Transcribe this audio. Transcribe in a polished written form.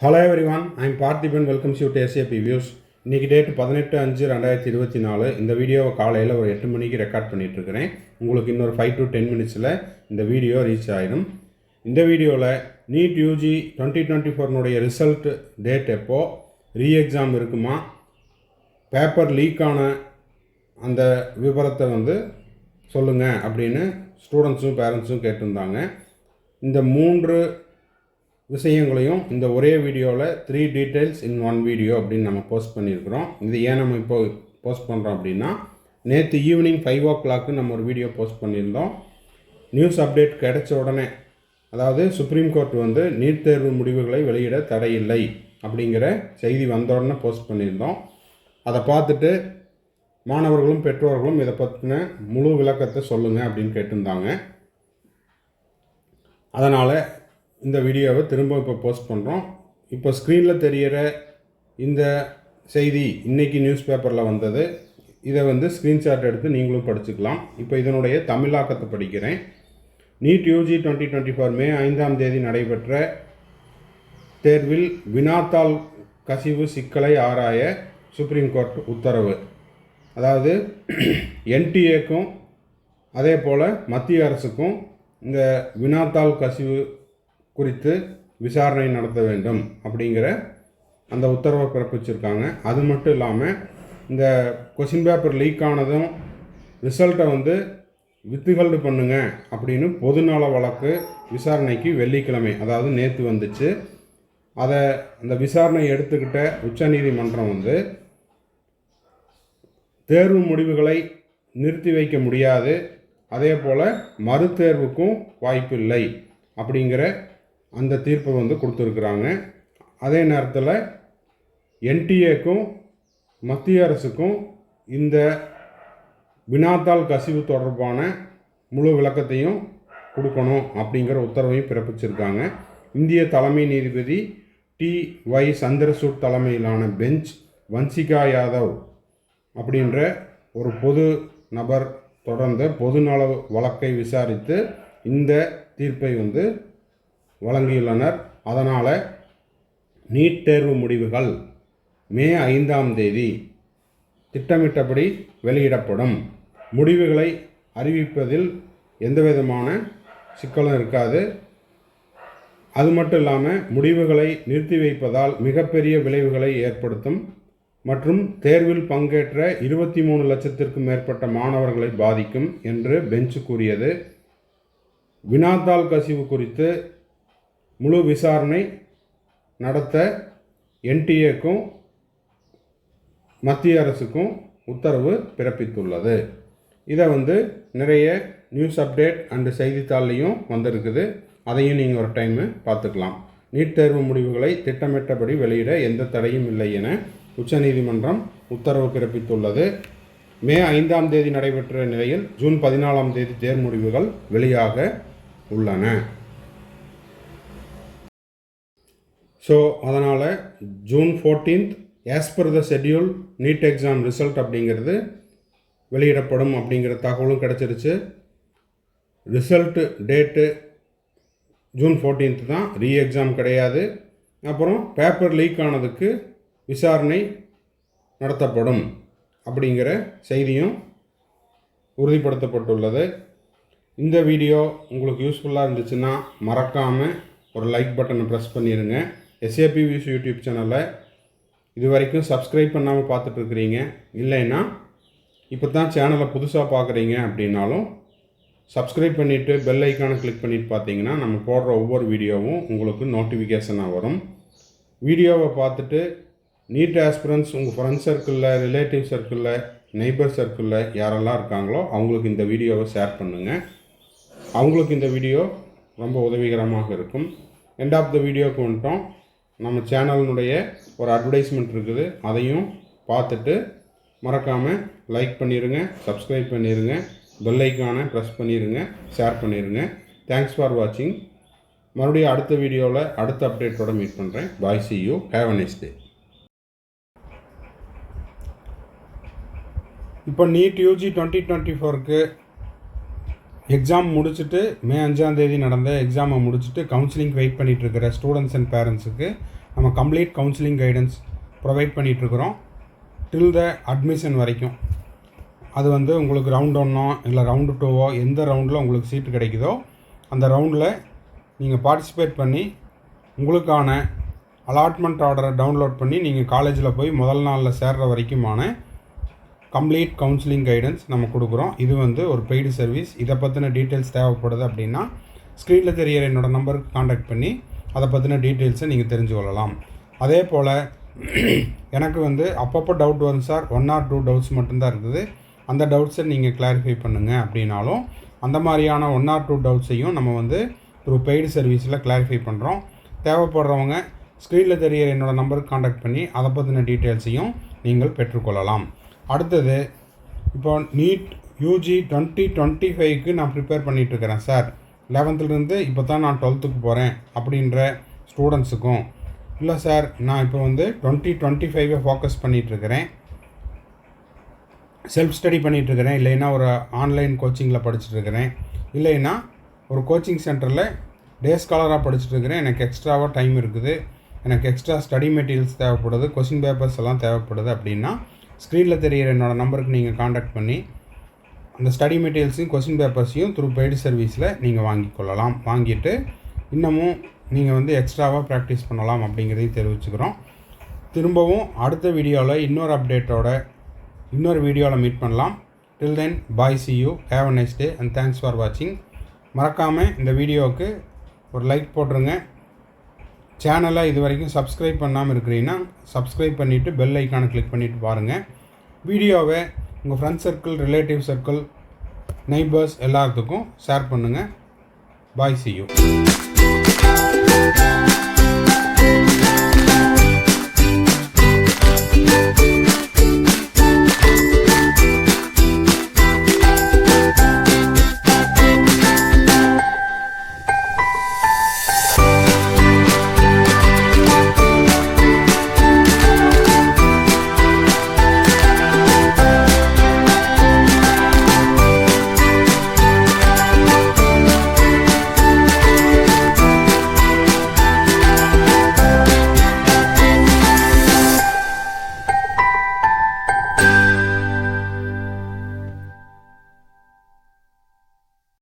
Hello everyone, I'm Parthiban. Welcomes you to SAP views. இன்றைக்கி date 18/5/2024. இந்த வீடியோவை காலையில் ஒரு 8 மணிக்கு ரெக்கார்ட் பண்ணிகிட்ருக்கிறேன். உங்களுக்கு இன்னொரு 5 to 10 மினிட்ஸில் இந்த வீடியோ ரீச் ஆகிடும். இந்த வீடியோவில் நீட் யூஜி 2024 ரிசல்ட் டேட் எப்போ, ரீஎக்ஸாம் இருக்குமா, பேப்பர் லீக்கான அந்த விவரத்தை சொல்லுங்கள் அப்படின்னு ஸ்டூடெண்ட்ஸும் பேரண்ட்ஸும் கேட்டிருந்தாங்க. இந்த 3 விஷயங்களையும் இந்த ஒரே வீடியோவில் 3 டீட்டெயில்ஸ் இன் 1 வீடியோ அப்படின்னு நம்ம போஸ்ட் பண்ணியிருக்கிறோம். இது ஏன் நம்ம இப்போ போஸ்ட் பண்ணுறோம் அப்படின்னா, நேற்று ஈவினிங் 5 o'clock நம்ம ஒரு வீடியோ போஸ்ட் பண்ணியிருந்தோம். நியூஸ் அப்டேட் கிடைச்ச உடனே, அதாவது சுப்ரீம் கோர்ட் நீட் தேர்வு முடிவுகளை வெளியிட தடையில்லை அப்படிங்கிற செய்தி வந்த உடனே போஸ்ட் பண்ணியிருந்தோம். அதை பார்த்துட்டு மாணவர்களும் பெற்றோர்களும் இதை பற்றின முழு விளக்கத்தை சொல்லுங்கள் அப்படின்னு கேட்டிருந்தாங்க. அதனால் இந்த வீடியோவை திரும்ப இப்போ போஸ்ட் பண்ணுறோம். இப்போ ஸ்க்ரீனில் தெரிகிற இந்த செய்தி இன்றைக்கி நியூஸ் பேப்பரில் வந்தது. இதை ஸ்க்ரீன்ஷாட் எடுத்து நீங்களும் படிச்சுக்கலாம். இப்போ இதனுடைய தமிழாக்கத்தை படிக்கிறேன். நீட் யூஜி 2024 மே 5 நடைபெற்ற தேர்வில் வினாத்தாள் கசிவு சிக்கலை ஆராய சுப்ரீம் கோர்ட் உத்தரவு. அதாவது NTA-க்கும் அதே போல் மத்திய அரசுக்கும் இந்த வினாத்தாள் கசிவு குறித்து விசாரணை நடத்த வேண்டும் அப்படிங்கிற அந்த உத்தரவை பிறப்பிச்சிருக்காங்க. அது மட்டும் இல்லாமல் இந்த கொஷின் பேப்பர் லீக் ஆனதும் ரிசல்ட்டை வித்ஹோல்டு பண்ணுங்க அப்படின்னு பொதுநல வழக்கு விசாரணைக்கு வெள்ளிக்கிழமை, அதாவது நேற்று வந்துச்சு. அதை அந்த விசாரணை எடுத்துக்கிட்ட உச்சநீதிமன்றம் தேர்வு முடிவுகளை நிறுத்தி வைக்க முடியாது, அதே போல் மறுதேர்வுக்கும் வாய்ப்பில்லை அப்படிங்கிற அந்த தீர்ப்பை கொடுத்துருக்குறாங்க. அதே நேரத்தில் NTA-க்கும் மத்திய அரசுக்கும் இந்த வினாத்தாள் கசிவு தொடர்பான முழு விளக்கத்தையும் கொடுக்கணும் அப்படிங்கிற உத்தரவையும் பிறப்பிச்சிருக்காங்க. இந்திய தலைமை நீதிபதி TY சந்திரசூட் தலைமையிலான பெஞ்ச் வன்சிகா யாதவ் அப்படின்ற ஒரு பொது நபர் தொடர்ந்த பொதுநல வழக்கை விசாரித்து இந்த தீர்ப்பை வழங்கியுள்ளனர். அதனால் நீட் தேர்வு முடிவுகள் மே 5 திட்டமிட்டபடி வெளியிடப்படும். முடிவுகளை அறிவிப்பதில் எந்தவிதமான சிக்கலும் இருக்காது. அது மட்டும் இல்லாமல் முடிவுகளை நிறுத்தி வைப்பதால் மிகப்பெரிய விளைவுகளை ஏற்படுத்தும் மற்றும் தேர்வில் பங்கேற்ற 23 லட்சத்திற்கும் மேற்பட்ட மாணவர்களை பாதிக்கும் என்று பெஞ்ச் கூறியது. வினாத்தாள் கசிவு குறித்து முழு விசாரணை நடத்த NTA-க்கும் மத்திய அரசுக்கும் உத்தரவு பிறப்பித்துள்ளது. இதை நிறைய நியூஸ் அப்டேட் அண்டு செய்தித்தாள்லையும் வந்திருக்குது. அதையும் நீங்கள் ஒரு டைமு பார்த்துக்கலாம். நீட் தேர்வு முடிவுகளை திட்டமிட்டபடி வெளியிட எந்த தடையும் இல்லை என உச்சநீதிமன்றம் உத்தரவு பிறப்பித்துள்ளது. மே 5 நடைபெற்ற நிலையில் ஜூன் 14 தேர்வு முடிவுகள் வெளியாக உள்ளன. ஸோ அதனால் June 14 as per the schedule NEET exam result அப்படிங்கிறது வெளியிடப்படும் அப்படிங்கிற தகவலும் கிடச்சிருச்சு. ரிசல்ட்டு டேட்டு ஜூன் 14 தான், ரீஎக்ஸாம் கிடையாது. அப்புறம் பேப்பர் லீக் ஆனதுக்கு விசாரணை நடத்தப்படும் அப்படிங்கிற செய்தியும் உறுதிப்படுத்தப்பட்டுள்ளது. இந்த வீடியோ உங்களுக்கு யூஸ்ஃபுல்லாக இருந்துச்சுன்னா மறக்காமல் ஒரு லைக் பட்டனை ப்ரெஸ் பண்ணிடுங்க. SAP வியூஸ் யூடியூப் சேனலை இது வரைக்கும் சப்ஸ்கிரைப் பண்ணாமல் பார்த்துட்ருக்குறீங்க, இல்லைன்னா இப்போ தான் சேனலை புதுசாக பார்க்குறீங்க அப்படின்னாலும் சப்ஸ்கிரைப் பண்ணிவிட்டு பெல் ஐக்கானை கிளிக் பண்ணிவிட்டு பார்த்தீங்கன்னா நம்ம போடுற ஒவ்வொரு வீடியோவும் உங்களுக்கு நோட்டிஃபிகேஷனாக வரும். வீடியோவை பார்த்துட்டு நீட் ஆஸ்பிரன்ஸ் உங்கள் ஃப்ரெண்ட்ஸ் சர்க்கிளில், ரிலேட்டிவ் சர்க்கிளில், நெய்பர் சர்க்கிளில் யாரெல்லாம் இருக்காங்களோ அவங்களுக்கு இந்த வீடியோவை ஷேர் பண்ணுங்கள். அவங்களுக்கு இந்த வீடியோ ரொம்ப உதவிகரமாக இருக்கும். எண்ட் ஆஃப் த வீடியோவுக்கு வந்துட்டோம். நம்ம சேனலினுடைய ஒரு அட்வர்டைஸ்மெண்ட் இருக்குது, அதையும் பார்த்துட்டு மறக்காமல் லைக் பண்ணிடுங்க, சப்ஸ்கிரைப் பண்ணிடுங்க, பெல் ஐக்கானை ப்ரெஸ் பண்ணிடுங்க, ஷேர் பண்ணிடுங்க. தேங்க்ஸ் ஃபார் வாட்சிங். மறுபடியும் அடுத்த வீடியோவில் அடுத்த அப்டேட்டோட மீட் பண்ணுறேன். Bye, see you, have a nice day. இப்போ நீட் யூஜி 2024க்கு எக்ஸாம் முடிச்சுட்டு மே 5ஆம் தேதி நடந்த எக்ஸாமை முடிச்சுட்டு கவுன்சிலிங் வெயிட் பண்ணிகிட்ருக்கிற ஸ்டூடெண்ட்ஸ் அண்ட் பேரண்ட்ஸுக்கு நம்ம கம்ப்ளீட் கவுன்சிலிங் கைடன்ஸ் ப்ரொவைட் பண்ணிகிட்ருக்குறோம் டில் த அட்மிஷன் வரைக்கும். அது வந்து உங்களுக்கு ரவுண்ட் 1ஓ இல்லை ரவுண்டு 2ஓ எந்த ரவுண்டில் உங்களுக்கு சீட்டு கிடைக்குதோ அந்த ரவுண்டில் நீங்கள் பார்ட்டிசிபேட் பண்ணி உங்களுக்கான அலாட்மெண்ட் ஆர்டரை டவுன்லோட் பண்ணி நீங்கள் காலேஜில் போய் முதல் நாளில் சேர்கிற வரைக்குமான கம்ப்ளீட் கவுன்சிலிங் கைடன்ஸ் நம்ம கொடுக்குறோம். இது வந்து ஒரு பெய்டு சர்வீஸ். இதை பற்றின டீட்டெயில்ஸ் தேவைப்படுது அப்படின்னா ஸ்க்ரீனில் தெரிகிற என்னோடய நம்பருக்கு காண்டாக்ட் பண்ணி அதை பற்றின டீட்டெயில்ஸை நீங்கள் தெரிஞ்சு கொள்ளலாம். அதே போல் எனக்கு வந்து அப்பப்போ டவுட் வரும் சார், 1 or 2 டவுட்ஸ் மட்டும்தான் இருக்குது, அந்த டவுட்ஸை நீங்கள் கிளாரிஃபை பண்ணுங்கள் அப்படின்னாலும் அந்த மாதிரியான 1 or 2 டவுட்ஸையும் நம்ம வந்து த்ரூ பெய்டு சர்வீஸில் கிளாரிஃபை பண்ணுறோம். தேவைப்படுறவங்க ஸ்க்ரீனில் தெரிகிற என்னோடய நம்பருக்கு காண்டாக்ட் பண்ணி அதை பற்றின டீட்டெயில்ஸையும் நீங்கள் பெற்றுக்கொள்ளலாம். அடுத்தது இப்போ நீட் யூஜி 2025க்கு நான் ப்ரிப்பேர் பண்ணிகிட்ருக்கிறேன் சார், 11th இப்போ தான் நான் 12th போகிறேன் அப்படின்ற ஸ்டூடெண்ட்ஸுக்கும், இல்லை சார் நான் இப்போ வந்து 2025 ஃபோக்கஸ் பண்ணிகிட்ருக்கிறேன், செல்ஃப் ஸ்டடி பண்ணிகிட்ருக்கிறேன், இல்லைன்னா ஒரு ஆன்லைன் கோச்சிங்கில் படிச்சுட்ருக்கிறேன், இல்லைன்னா ஒரு கோச்சிங் சென்டரில் டே ஸ்காலராக படிச்சுட்ருக்கிறேன், எனக்கு எக்ஸ்ட்ராவாக டைம் இருக்குது, எனக்கு எக்ஸ்ட்ரா ஸ்டடி மெட்டீரியல்ஸ் தேவைப்படுது, கொஷின் பேப்பர்ஸ் எல்லாம் தேவைப்படுது அப்படின்னா ஸ்க்ரீனில் தெரிகிற என்னோடய நம்பருக்கு நீங்கள் காண்டாக்ட் பண்ணி அந்த ஸ்டடி மெட்டீரியல்ஸையும் கொஷின் பேப்பர்ஸையும் த்ரூ பெய்டு சர்வீஸில் நீங்கள் வாங்கிக்கொள்ளலாம். வாங்கிட்டு இன்னமும் நீங்கள் வந்து எக்ஸ்ட்ராவாக ப்ராக்டிஸ் பண்ணலாம் அப்படிங்கிறதையும் தெரிவிச்சுக்கிறோம். திரும்பவும் அடுத்த வீடியோவில் இன்னொரு அப்டேட்டோட இன்னொரு வீடியோவில் மீட் பண்ணலாம். டில் தென் பாய், see you, have a nice day and thanks for watching. மறக்காமல் இந்த வீடியோவுக்கு ஒரு லைக் போட்டுருங்க. சேனலை இது வரைக்கும் சப்ஸ்கிரைப் பண்ணாமல் இருக்கிறீங்கன்னா சப்ஸ்கிரைப் பண்ணிவிட்டு பெல் ஐக்கானை கிளிக் பண்ணிவிட்டு பாருங்கள். வீடியோவை உங்கள் friends circle, relative circle, neighbours எல்லாத்துக்கும் ஷேர் பண்ணுங்கள். பாய், see you.